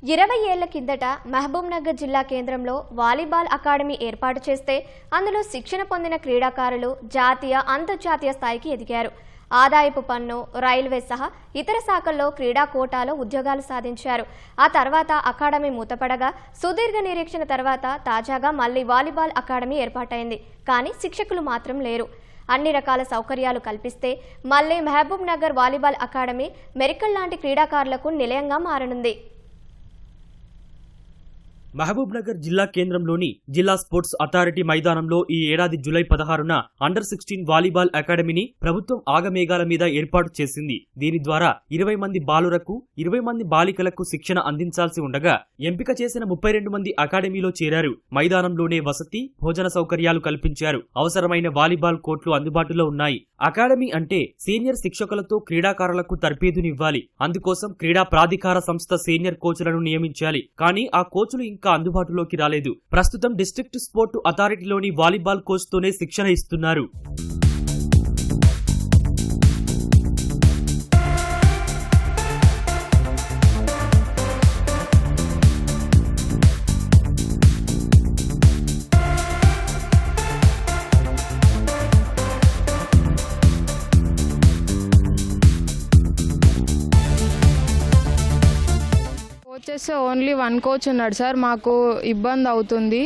20 ఏళ్ల కిందట మహబూబ్నగర్ జిల్లా కేంద్రంలో వాలీబాల్ అకాడమీ ఏర్పాటు చేస్తే అందులో శిక్షణ పొందిన క్రీడాకారులు జాతీయ అంతర్జాతీయ స్థాయికి ఎదిగారు. ఆదాయపు పన్ను, రైల్వే సహా ఇతర శాఖల్లో క్రీడా కోటాలో ఉద్యోగాలు సాధించారు. ఆ తర్వాత అకాడమీ మూతపడగా సుదీర్ఘ నిరీక్షణ తర్వాత తాజాగా మళ్లీ వాలీబాల్ అకాడమీ ఏర్పాటైంది. కానీ శిక్షకులు మాత్రం లేరు. అన్ని రకాల సౌకర్యాలు కల్పిస్తే మళ్లీ మహబూబ్నగర్ వాలీబాల్ అకాడమీ మెరికల్ లాంటి క్రీడాకారులకు నిలయంగా మారనుంది. మహబూబ్నగర్ జిల్లా కేంద్రంలోని జిల్లా స్పోర్ట్స్ అథారిటీ మైదానంలో ఈ ఏడాది జూలై 16న అండర్-16 వాలీబాల్ అకాడమీని ప్రభుత్వం ఆగమేఘాల మీద ఏర్పాటు చేసింది. దీని ద్వారా 20 మంది బాలురకు 20 మంది బాలికలకు శిక్షణ అందించాల్సి ఉండగా ఎంపిక చేసిన 32 మంది అకాడమీలో చేరారు. మైదానంలోనే వసతి, భోజన సౌకర్యాలు కల్పించారు. అవసరమైన వాలీబాల్ కోర్టులు అందుబాటులో ఉన్నాయి. అకాడమీ అంటే సీనియర్ శిక్షకులతో క్రీడాకారులకు తర్ఫీదునివ్వాలి. అందుకోసం క్రీడా ప్రాధికార సంస్థ సీనియర్ కోచ్లను నియమించాలి. కానీ ఆ కోచ్లు ఇంకా అందుబాటులోకి రాలేదు. ప్రస్తుతం డిస్ట్రిక్ట్ స్పోర్ట్ అథారిటీలోని వాలీబాల్ కోచ్ తోనే శిక్షణ ఇస్తున్నారు. కోచెస్ ఓన్లీ 1 కోచ్ ఉన్నాడు సార్. మాకు ఇబ్బంది అవుతుంది.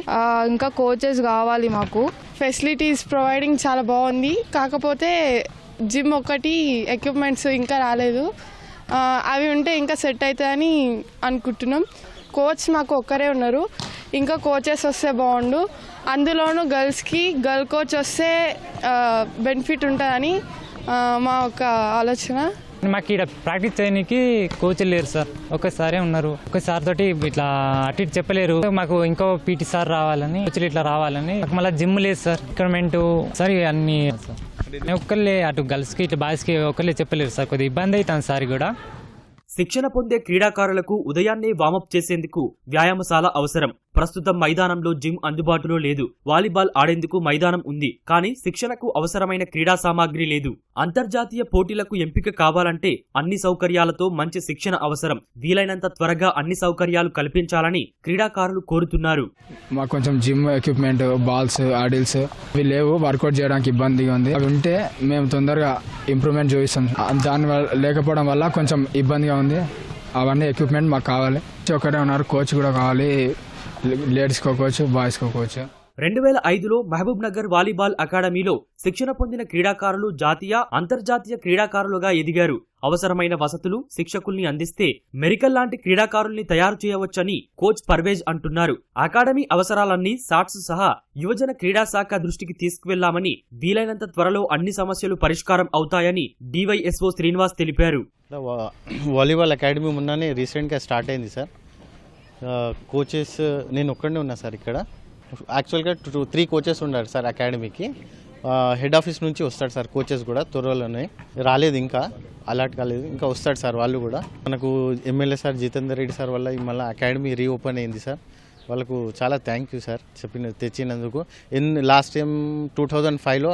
ఇంకా కోచెస్ కావాలి మాకు. ఫెసిలిటీస్ ప్రొవైడింగ్ చాలా బాగుంది. కాకపోతే జిమ్ ఒకటి ఎక్విప్మెంట్స్ ఇంకా రాలేదు. అవి ఉంటే ఇంకా సెట్ అవుతాయని అనుకుంటున్నాం. కోచ్ మాకు ఒక్కరే ఉన్నారు. ఇంకా కోచెస్ వస్తే బాగుండు. అందులోనూ గర్ల్స్కి గర్ల్ కోచ్ వస్తే బెనిఫిట్ ఉంటుందని మా ఒక ఆలోచన. మాకు ఇక్కడ ప్రాక్టీస్ చేయడానికి కోచ్లు లేరు సార్. ఒకసారి ఉన్నారు. ఒకసారి తోటి ఇట్లా అటు ఇటు చెప్పలేరు. మాకు ఇంకో పీటీ సార్ రావాలని, కోచ్లు ఇట్లా రావాలని. మళ్ళీ జిమ్ లేదు సార్. ఎక్విప్మెంట్ సార్ అన్ని ఒక్కళ్ళే అటు గర్ల్స్కి ఇటు బాయ్స్కి ఒకళ్ళే చెప్పలేరు సార్. కొద్దిగా ఇబ్బంది అవుతుంది సార్. కూడా శిక్షణ పొందే క్రీడాకారులకు ఉదయాన్నే వామప్ చేసేందుకు వ్యాయామశాల అవసరం. ప్రస్తుతం మైదానంలో జిమ్ అందుబాటులో లేదు. వాలీబాల్ ఆడేందుకు మైదానం ఉంది, కానీ శిక్షణకు అవసరమైన క్రీడా సామాగ్రి లేదు. అంతర్జాతీయ పోటీలకు ఎంపిక కావాలంటే అన్ని సౌకర్యాలతో మంచి శిక్షణ అవసరం. వీలైనంత త్వరగా అన్ని సౌకర్యాలు కల్పించాలని క్రీడాకారులు కోరుతున్నారు. మాకు కొంచెం జిమ్ ఎక్విప్మెంట్, బాల్స్, ఆడిల్స్ ఇవి లేవు. వర్కౌట్ చేయడానికి ఇబ్బందిగా ఉంది. అవి ఉంటే మేము తొందరగా ఇంప్రూవ్మెంట్ చూపిస్తాం. దానివల్ల లేకపోవడం వల్ల కొంచెం ఇబ్బందిగా ఉంది. అవన్నీ ఎక్విప్మెంట్ మాకు కావాలి. ఒకరే ఉన్నారు. కోచ్ కూడా కావాలి. లేడీస్ కో కోచ్, బాయ్స్ కో కోచ్. 2005లో మహబూబ్నగర్ వాలీబాల్ అకాడమీలో శిక్షణ పొందిన క్రీడాకారులు జాతీయ, అంతర్జాతీయ క్రీడాకారులుగా ఎదిగారు. అవసరమైన వసతులు, శిక్షకుల్ని అందిస్తే మెరికల్ లాంటి క్రీడాకారుల్ని తయారు చేయవచ్చని కోచ్ పర్వేజ్ అంటున్నారు. అకాడమీ అవసరాలన్నీ సాట్స్ సహా యువజన క్రీడా శాఖ దృష్టికి తీసుకువెళ్లామని, వీలైనంత త్వరలో అన్ని సమస్యలు పరిష్కారం అవుతాయని డివైఎస్ఓ శ్రీనివాస్ తెలిపారు. వాలీబాల్ అకాడమీ మొన్ననే రీసెంట్గా స్టార్ట్ అయింది సార్. కోచెస్ నేను ఒక్కడే ఉన్నా సార్. ఇక్కడ యాక్చువల్గా 3 కోచెస్ ఉన్నారు సార్ అకాడమీకి. హెడ్ ఆఫీస్ నుంచి వస్తాడు సార్ కోచెస్ కూడా. త్వరలోనే రాలేదు, ఇంకా అలాట్ కాలేదు. ఇంకా వస్తాడు సార్ వాళ్ళు కూడా. మనకు MLA sir Jitender Reddy sir వల్ల మళ్ళీ అకాడమీ రీఓపెన్ అయింది సార్. వాళ్ళకు చాలా థ్యాంక్ యూ సార్ తెచ్చినందుకు. లాస్ట్ టైం 2005లో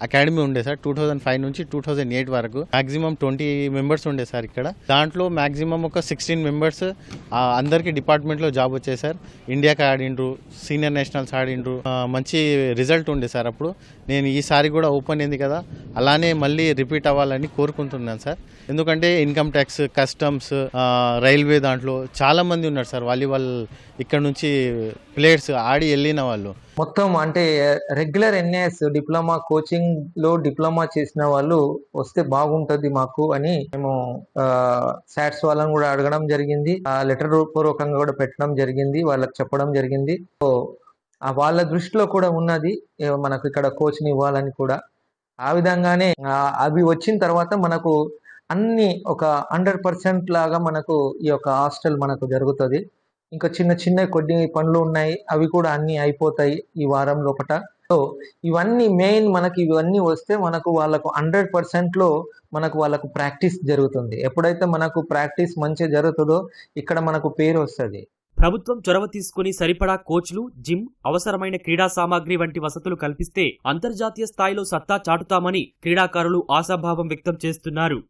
అకాడమీ ఉండే సార్. 2005 నుంచి 2008 వరకు మాక్సిమం 20 మెంబర్స్ ఉండే సార్ ఇక్కడ. దాంట్లో మాక్సిమం ఒక 16 మెంబర్స్ అందరికీ డిపార్ట్మెంట్లో జాబ్ వచ్చాయి సార్. ఇండియాకి ఆడిండ్రు, సీనియర్ నేషనల్స్ ఆడిండ్రు. మంచి రిజల్ట్ ఉండే సార్. అప్పుడు నేను ఈసారి కూడా ఓపెన్ అయింది కదా, అలానే మళ్ళీ రిపీట్ అవ్వాలని కోరుకుంటున్నాను సార్. ఎందుకంటే ఇన్కమ్ ట్యాక్స్, కస్టమ్స్, రైల్వే దాంట్లో చాలా మంది ఉన్నారు సార్ వాలీబాల్ ఇక్కడ నుంచి ప్లేయర్స్ ఆడి వెళ్ళిన వాళ్ళు. మొత్తం అంటే రెగ్యులర్ ఎన్ఏఎస్ డిప్లొమా కోచింగ్ లో డిప్లొమా చేసిన వాళ్ళు వస్తే బాగుంటది మాకు అని మేము సాట్స్ వాళ్ళని కూడా అడగడం జరిగింది. లెటర్ పూర్వకంగా కూడా పెట్టడం జరిగింది. వాళ్ళకి చెప్పడం జరిగింది. సో వాళ్ళ దృష్టిలో కూడా ఉన్నది మనకు ఇక్కడ కోచ్ని ఇవ్వాలని కూడా. ఆ విధంగానే అవి వచ్చిన తర్వాత మనకు అన్ని ఒక 100% లాగా మనకు ఈ యొక్క హాస్టల్ మనకు జరుగుతుంది. ఇంకా చిన్న చిన్న కొన్ని పనులు ఉన్నాయి, అవి కూడా అన్ని అయిపోతాయి ఈ వారం లోపట. సో ఇవన్నీ మెయిన్ మనకి ఇవన్నీ వస్తే మనకు వాళ్ళకు 100%లో మనకు వాళ్ళకు ప్రాక్టీస్ జరుగుతుంది. ఎప్పుడైతే మనకు ప్రాక్టీస్ మంచిగా జరుగుతుందో ఇక్కడ మనకు పేరు వస్తుంది. ప్రభుత్వం చొరవ తీసుకుని సరిపడా కోచ్లు, జిమ్, అవసరమైన క్రీడా సామాగ్రి వంటి వసతులు కల్పిస్తే అంతర్జాతీయ స్థాయిలో సత్తా చాటుతామని క్రీడాకారులు ఆశాభావం వ్యక్తం చేస్తున్నారు.